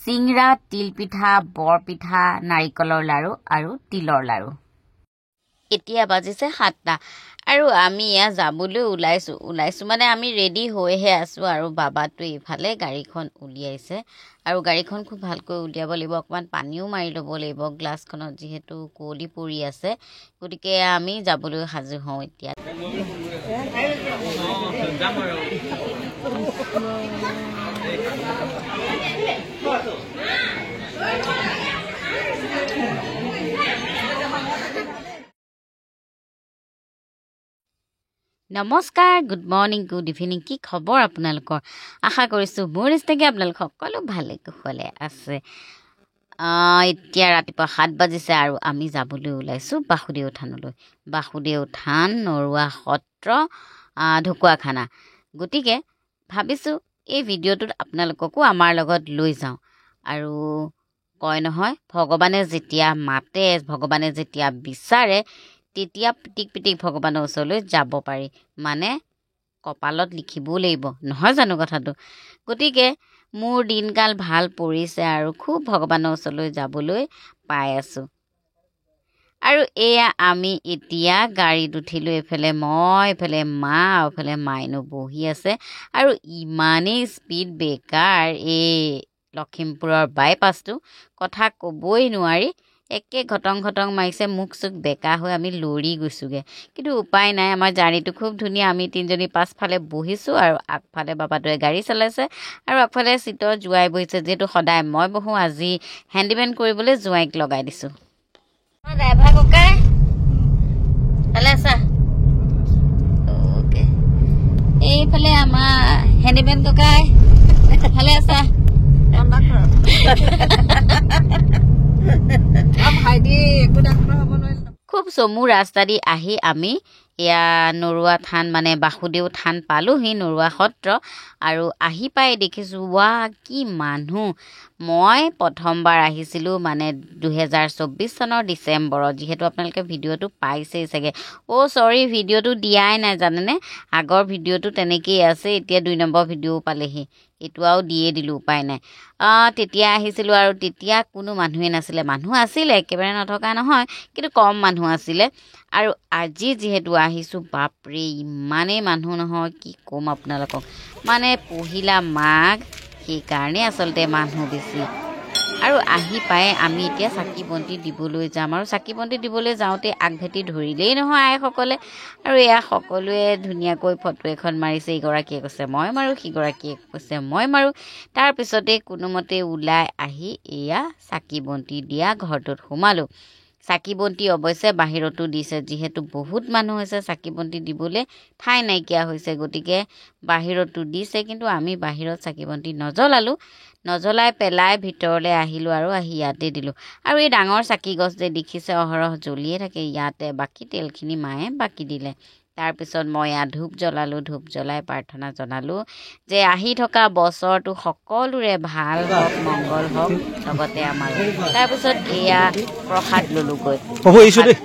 চিংৰা, তিল পিঠা, বৰ পিঠা, নাৰিকলৰ লাৰু আৰু তিলৰ লাৰু। এতিয়া বাজিছে 7টা আৰু আমি ইয়া যাবলৈ ওলাইছো মানে আমি ৰেডি হৈহে আছো আৰু বাবাটো ইফালে গাড়ীখন উলিয়াইছে আৰু গাড়ীখন খুব ভালকৈ উলিয়াব লাগিব। অকমান পানীও মাৰি ল'ব লাগিব গ্লাছখনত যিহেতু কুঁৱলী পৰি আছে, গতিকে আমি যাবলৈ সাজু হওঁ এতিয়া। নমস্কাৰ, গুড মৰ্ণিং, গুড ইভিনিং। কি খবৰ আপোনালোকৰ? আশা কৰিছোঁ মোৰ নিচিনাকৈ আপোনালোক সকলো ভালে কুশলে আছে। এতিয়া ৰাতিপুৱা 7 বাজিছে আৰু আমি যাবলৈ ওলাইছোঁ বাসুদেৱ থানলৈ। বাসুদেৱ থান, নৰুৱা সত্ৰ, ঢকুৱাখানা। গতিকে ভাবিছোঁ এই ভিডিঅ'টোত আপোনালোককো আমাৰ লগত লৈ যাওঁ। আৰু কয় নহয়, ভগৱানে যেতিয়া মাতে, ভগৱানে যেতিয়া বিচাৰে, তেতিয়া পিটিক পিটিক ভগৱানৰ ওচৰলৈ যাব পাৰি। মানে কপালত লিখিবও লাগিব, নহয় জানো কথাটো? গতিকে মোৰ দিনকাল ভাল পৰিছে আৰু খুব ভগৱানৰ ওচৰলৈ যাবলৈ পাই আছোঁ। আৰু এয়া আমি এতিয়া গাড়ীত উঠিলোঁ। এইফালে মই, এইফালে মা, আৰু এইফালে মাইনু বহি আছে। আৰু ইমানেই স্পীড ব্ৰেকাৰ এই লখিমপুৰৰ বাইপাছটো, কথা ক'বই নোৱাৰি। একে ঘটং মাৰিছে, মুখ চুক বেকা হৈ আমি লৰি গৈছোঁগৈ। কিন্তু উপায় নাই, আমাৰ জাৰ্ণিটো খুব ধুনীয়া। আমি 3জনী পাছফালে বহিছোঁ আৰু আগফালে বাবাটোৱে গাড়ী চলাইছে আৰু আগফালে চিটত জোঁৱাই বহিছে। যিহেতু সদায় মই বহোঁ, আজি হেণ্ডিমেন কৰিবলৈ জোঁৱাইক লগাই দিছোঁ। ড্ৰাইভাৰ ককাই ভালে আছা? অ'কে। এইফালে আমাৰ হেণ্ডিমেন ককাই ভালে আছা? খুব চমু ৰাস্তা দি আহি আমি এয়া নৰুৱা থান মানে বাসুদেৱ থান পালোহি, নৰুৱা সত্ৰ। আৰু আহি পাই দেখিছোঁ ৱা কি মানুহ। মই প্ৰথমবাৰ আহিছিলোঁ মানে 2024 চনৰ ডিচেম্বৰত, যিহেতু আপোনালোকে ভিডিঅ'টো পাইছেই চাগে। চৰি, ভিডিঅ'টো দিয়াই নাই জানেনে। আগৰ ভিডিঅ'টো তেনেকেই আছে, এতিয়া 2 নম্বৰ ভিডিঅ'ও পালেহি। এইটো আৰু দিয়ে দিলোঁ, উপায় নাই। তেতিয়া আহিছিলোঁ আৰু তেতিয়া কোনো মানুহেই নাছিলে। মানুহ আছিলে, একেবাৰে নথকা নহয়, কিন্তু কম মানুহ আছিলে। আৰু আজি যিহেতু আহিছোঁ, বাপৰে ইমানেই মানুহ নহয়, কি ক'ম আপোনালোকক। মানে পহিলা মাঘ, সেইকাৰণে আচলতে মানুহ বেছি। আৰু আহি পাই আমি এতিয়া চাকি বন্তি দিবলৈ যাম। আৰু চাকি বন্তি দিবলৈ যাওঁতে আগভেটি ধৰিলেই নহয় আইসকলে। আৰু এয়া সকলোৱে ধুনীয়াকৈ ফটো এখন মাৰিছে। ইগৰাকীয়ে কৈছে মই মাৰোঁ, সিগৰাকীয়ে কৈছে মই মাৰোঁ। তাৰপিছতে কোনোমতে ওলাই আহি এয়া চাকি বন্তি দিয়া ঘৰটোত সোমালোঁ। চাকি বন্তি অৱশ্যে বাহিৰতো দিছে, যিহেতু বহুত মানুহ হৈছে, চাকি বন্তি দিবলৈ ঠাই নাইকিয়া হৈছে। গতিকে বাহিৰতো দিছে, কিন্তু আমি বাহিৰত চাকি বন্তি নজ্বলাই পেলাই ভিতৰলৈ আহিলোঁ আৰু আহি ইয়াতে দিলোঁ। আৰু এই ডাঙৰ চাকি গছ যে দেখিছে অহৰহ জ্বলিয়ে থাকে, ইয়াতে বাকী তেলখিনি মায়ে বাকি দিলে। তাৰপিছত মই ধূপ জ্বলালোঁ। ধূপ জ্বলাই প্ৰাৰ্থনা জনালোঁ যে আহি থকা বছৰটো সকলোৰে ভাল হওক, মংগল হওক, লগতে আমাৰ। তাৰপিছত এয়া প্ৰসাদ ল'লোঁগৈ।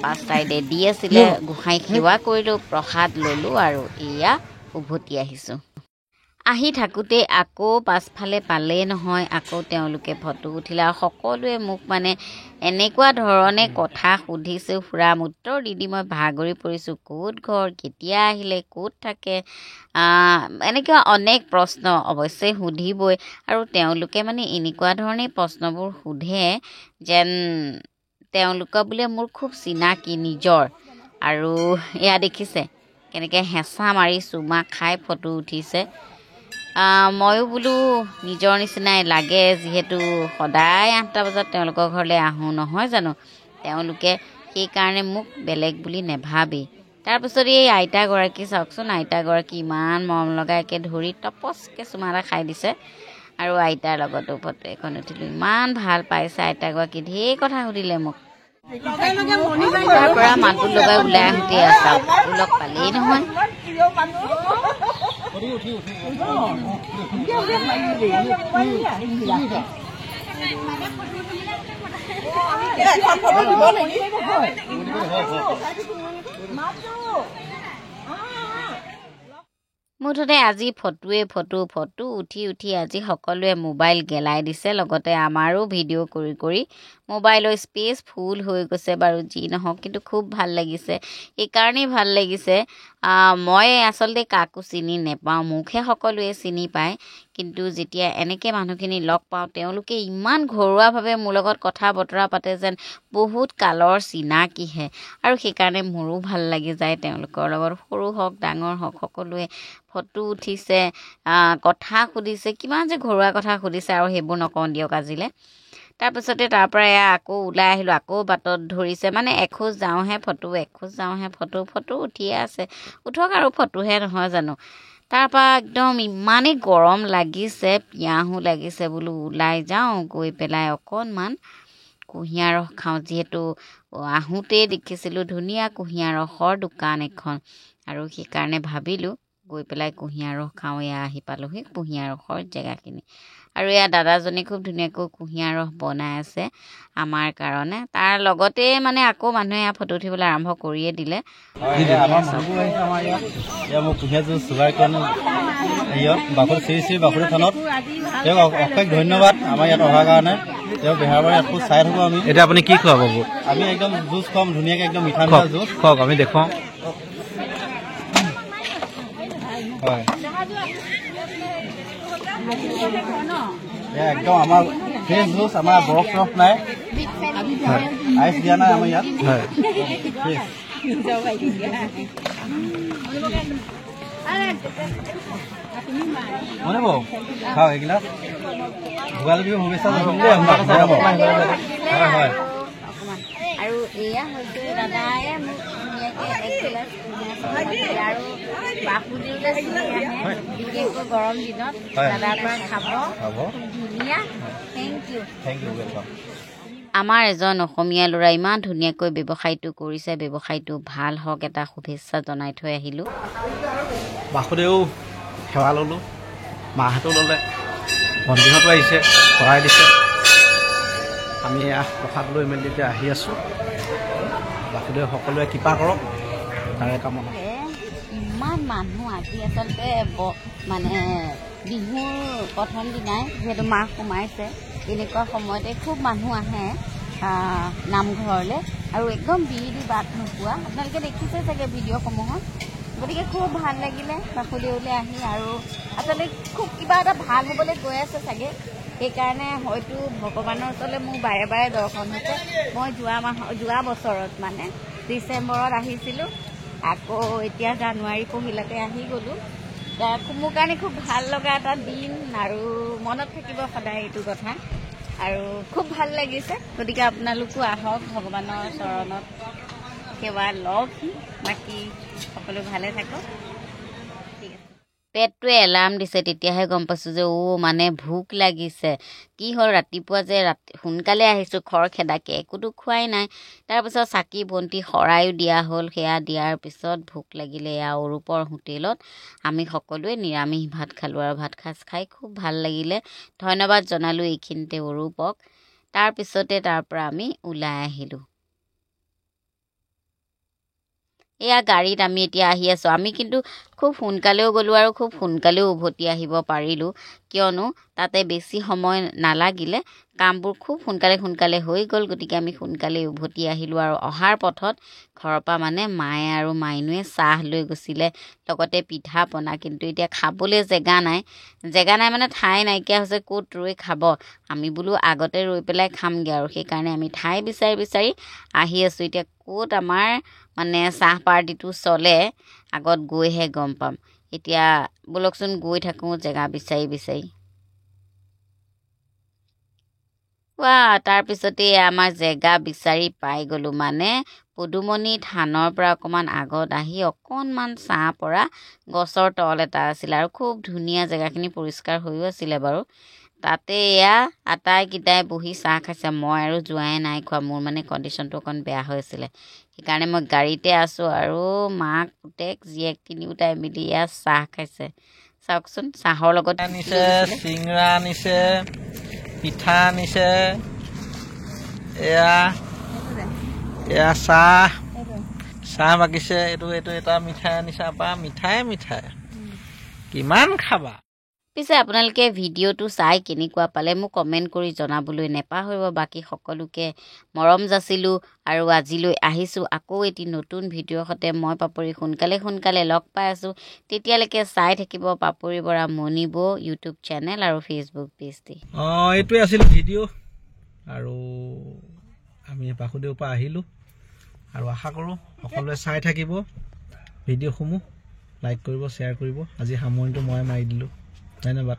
5 চাইডে দি আছিলে, গোসাঁইক সেৱা কৰিলোঁ, প্ৰসাদ ল'লোঁ আৰু এয়া উভতি আহিছোঁ। আহি থাকোঁতে আকৌ পাছফালে পালেই নহয়, আকৌ তেওঁলোকে ফটো উঠিলে। আৰু সকলোৱে মোক মানে এনেকুৱা ধৰণে কথা সুধিছে, ফুৰাম উত্তৰ দি মই ভাগৰি পৰিছোঁ। ক'ত ঘৰ, কেতিয়া আহিলে, ক'ত থাকে, এনেকুৱা অনেক প্ৰশ্ন অৱশ্যে সুধিবই। আৰু তেওঁলোকে মানে এনেকুৱা ধৰণে প্ৰশ্নবোৰ সোধে যেন তেওঁলোকৰ বোলে মোৰ খুব চিনাকি নিজৰ। আৰু এয়া দেখিছে কেনেকৈ হেঁচা মাৰি চুমা খাই ফটো উঠিছে। ময়ো বোলো নিজৰ নিচিনাই লাগে, যিহেতু সদায় 8টা বজাত তেওঁলোকৰ ঘৰলৈ আহোঁ, নহয় জানো। তেওঁলোকে সেইকাৰণে মোক বেলেগ বুলি নেভাবেই। তাৰপিছত এই আইতাগৰাকী চাওকচোন, আইতাগৰাকী ইমান মৰম লগাকৈ ধৰি টপচকৈ চুমা এটা খাই দিছে। আৰু আইতাৰ লগতো ফটো এখন উঠিলোঁ। ইমান ভাল পাইছে আইতাগৰাকী, ঢেৰ কথা সুধিলে মোক। তাৰ পৰা মাতবোৰ লগাই ওলাই আহোঁতে চাওক লগ পালেই নহয়। মুঠতে আজি ফটো উঠি আজি সকলোৱে মোবাইল গেলাই দিছে লগতে আমাৰো ভিডিঅ' কৰি মোবাইলৰ স্পেচ ফুল হৈ গৈছে বাৰু যি নহওক কিন্তু খুব ভাল লাগিছে এইকাৰণেই ভাল লাগিছে মই আচলতে কাকো চিনি নেপাওঁ মুখে সকলোৱে চিনি পায় কিন্তু যেতিয়া এনেকৈ মানুহখিনি লগ পাওঁ তেওঁলোকে ইমান ঘৰুৱাভাৱে মোৰ লগত কথা বতৰা পাতে যেন বহুত কালৰ চিনাকিহে আৰু সেইকাৰণে মোৰো ভাল লাগি যায় তেওঁলোকৰ লগত সৰু হওক ডাঙৰ হওক সকলোৱে ফটো উঠিছে কথা সুধিছে কিমান যে ঘৰুৱা কথা সুধিছে আৰু সেইবোৰ নকওঁ দিয়ক আজিলে তাৰপিছতে তাৰ পৰা আকৌ ওলাই আহিলোঁ আকৌ বাটত ধৰিছে মানে এখোজ যাওঁহে ফটো উঠিয়ে আছে উঠক আৰু ফটোহে নহয় জানো তাৰপৰা একদম ইমানেই গৰম লাগিছে পিয়াহো লাগিছে বোলো ওলাই যাওঁ গৈ পেলাই অকণমান কুঁহিয়াৰ ৰস খাওঁ যিহেতু আহোঁতেই দেখিছিলোঁ ধুনীয়া কুঁহিয়াৰ ৰসৰ দোকান এখন আৰু সেইকাৰণে ভাবিলোঁ গৈ পেলাই কুঁহিয়াৰ ৰস খাওঁ আহি পালোহি কুঁহিয়াৰ ৰসৰ জেগাখিনি আৰু দাদাজনে খুব ধুনীয়াকৈ কুঁহিয়াৰ ৰস বনাই আছে আমাৰ কাৰণে তাৰ লগতে মানে আকৌ মানুহে ফটো উঠিবলৈ আৰম্ভ কৰিয়ে দিলে বাসুদেৱ থানত তেওঁক অশেষ ধন্যবাদ আমাৰ ইয়াত অহাৰ কাৰণে তেওঁ বেহাৰবাৰী ইয়াত চাই থাকোঁ আমি এতিয়া আপুনি কি খুৱাব আমি একদম জুচ খুৱাম ধুনীয়াকৈ একদম মিঠা জুচ খুৱাওক আমি দেখুৱাওঁ হয় একদম আমাৰ ফ্ৰেছ জুচ আমাৰ বৰফ চৰফ নাই আইচ দিয়া নাই আমাৰ ইয়াত হয় মনে বৌ খাওঁ এইগিলাচ ভোগালী বিহু শুভেচ্ছা হয় আৰু এয়া হৈছে দাদাই মোক ধুনীয়াকৈ আৰু বাসুদেৱলৈ বিশেষকৈ গৰম দিনত দাদাৰ পৰা খাব ধুনীয়া থেংক ইউ ৱেলকাম আমাৰ এজন অসমীয়া ল'ৰা ইমান ধুনীয়াকৈ ব্যৱসায়টো কৰিছে ব্যৱসায়টো ভাল হওক এটা শুভেচ্ছা জনাই থৈ আহিলোঁ বাসুদেও সেৱা ল'লোঁ মাহঁতো ল'লে ভণ্টিহঁতো আহিছে সহায় দিছে আমি প্ৰসাদ লৈ মেলি এতিয়া আহি আছোঁ বাসুদেৱ সকলোৱে কৃপা কৰক তাৰে কামনা ইমান মানুহ আজি আচলতে মানে বিহুৰ প্ৰথম দিনাই যিহেতু মাহ সোমাইছে এনেকুৱা সময়তে খুব মানুহ আহে নামঘৰলৈ আৰু একদম বিৰি বাট নোপোৱা আপোনালোকে দেখিছে চাগে ভিডিঅ'সমূহত গতিকে খুব ভাল লাগিলে বাসুদেৱলৈ আহি আৰু আচলতে খুব কিবা এটা ভাল হ'বলৈ গৈ আছে চাগে সেইকাৰণে হয়তো ভগৱানৰ ওচৰলৈ মোৰ বাৰে বাৰে দৰ্শন হৈছে মই যোৱা বছৰত মানে ডিচেম্বৰত আহিছিলোঁ আকৌ এতিয়া জানুৱাৰী পহিলাতে আহি গ'লোঁ মোৰ কাৰণে খুব ভাল লগা এটা দিন আৰু মনত থাকিব সদায় এইটো কথা আৰু খুব ভাল লাগিছে গতিকে আপোনালোকো আহক ভগৱানৰ চৰণত সেৱা লওক বাকী সকলো ভালে থাকক ঠিক আছে পেটটোৱে এলাৰ্ম দিছে তেতিয়াহে গম পাইছোঁ যে মানে ভোক লাগিছে কি হ'ল ৰাতিপুৱা যে সোনকালে আহিছোঁ খৰখেদাকৈ একোতো খোৱাই নাই তাৰপিছত চাকি বন্তি শৰাইও দিয়া হ'ল সেয়া দিয়াৰ পিছত ভোক লাগিলে অৰূপৰ হোটেলত আমি সকলোৱে নিৰামিষ ভাত খালোঁ আৰু ভাত সাজ খাই খুব ভাল লাগিলে ধন্যবাদ জনালোঁ এইখিনিতে অৰূপক তাৰপিছতে তাৰ পৰা আমি ওলাই আহিলোঁ এয়া গাড়ীত আমি এতিয়া আহি আছোঁ আমি কিন্তু খুব সোনকালেও গ'লোঁ আৰু খুব সোনকালেও উভতি আহিব পাৰিলোঁ কিয়নো তাতে বেছি সময় নালাগিলে কামবোৰ খুব সোনকালে হৈ গ'ল গতিকে আমি সোনকালে উভতি আহিলোঁ আৰু অহাৰ পথত ঘৰৰ পৰা মানে মায়ে আৰু মাইনুৱে চাহ লৈ গৈছিলে লগতে পিঠা পনা কিন্তু এতিয়া খাবলৈ জেগা নাই মানে ঠাই নাইকিয়া হৈছে ক'ত ৰৈ খাব আমি বোলো আগতে ৰৈ পেলাই খামগৈ আৰু সেইকাৰণে আমি ঠাই বিচাৰি আহি আছোঁ এতিয়া ক'ত আমাৰ মানে চাহ পাৰ্টিটো চলে আগত গৈহে গম পাম এতিয়া বোলকচোন গৈ থাকোঁ জেগা বিচাৰি তাৰপিছতে আমাৰ জেগা বিচাৰি পাই গ'লোঁ মানে পদুমণি থানৰ পৰা অকণমান আগত আহি অকণমান ছাঁ পৰা গছৰ তল এটা আছিলে আৰু খুব ধুনীয়া জেগাখিনি পৰিষ্কাৰ হৈও আছিলে বাৰু তাতে আটাইকেইটাই বহি চাহ খাইছে মই আৰু যোৱাই নাই খোৱা মোৰ মানে কণ্ডিশ্যনটো অকণ বেয়া হৈ আছিলে সেইকাৰণে মই গাড়ীতে আছোঁ আৰু মাক পুতেক জীয়েক তিনিওটাই মিলি চাহ খাইছে চাওকচোন চাহৰ লগত আনিছে চিঙৰা আনিছে পিঠা আনিছে এয়া চাহ বাকিছে এইটো এটা মিঠাই আনিছে আপা মিঠাই কিমান খাবা পিছে আপোনালোকে ভিডিঅ'টো চাই কেনেকুৱা পালে মোক কমেণ্ট কৰি জনাবলৈ নেপাহৰিব বাকী সকলোকে মৰম যাচিলোঁ আৰু আজিলৈ আহিছোঁ আকৌ এটি নতুন ভিডিঅ'ৰ সৈতে মই পাপৰি সোনকালে লগ পাই আছোঁ তেতিয়ালৈকে চাই থাকিব পাপৰি বৰা মনিব ইউটিউব চেনেল আৰু ফেচবুক পেজটি এইটোৱে আছিল ভিডিঅ' আৰু আমি বাসুদেৱৰ পৰা আহিলোঁ আৰু আশা কৰোঁ সকলোৱে চাই থাকিব ভিডিঅ'সমূহ লাইক কৰিব শ্বেয়াৰ কৰিব আজি সামৰণিটো মই মাৰি দিলোঁ ধন্যবাদ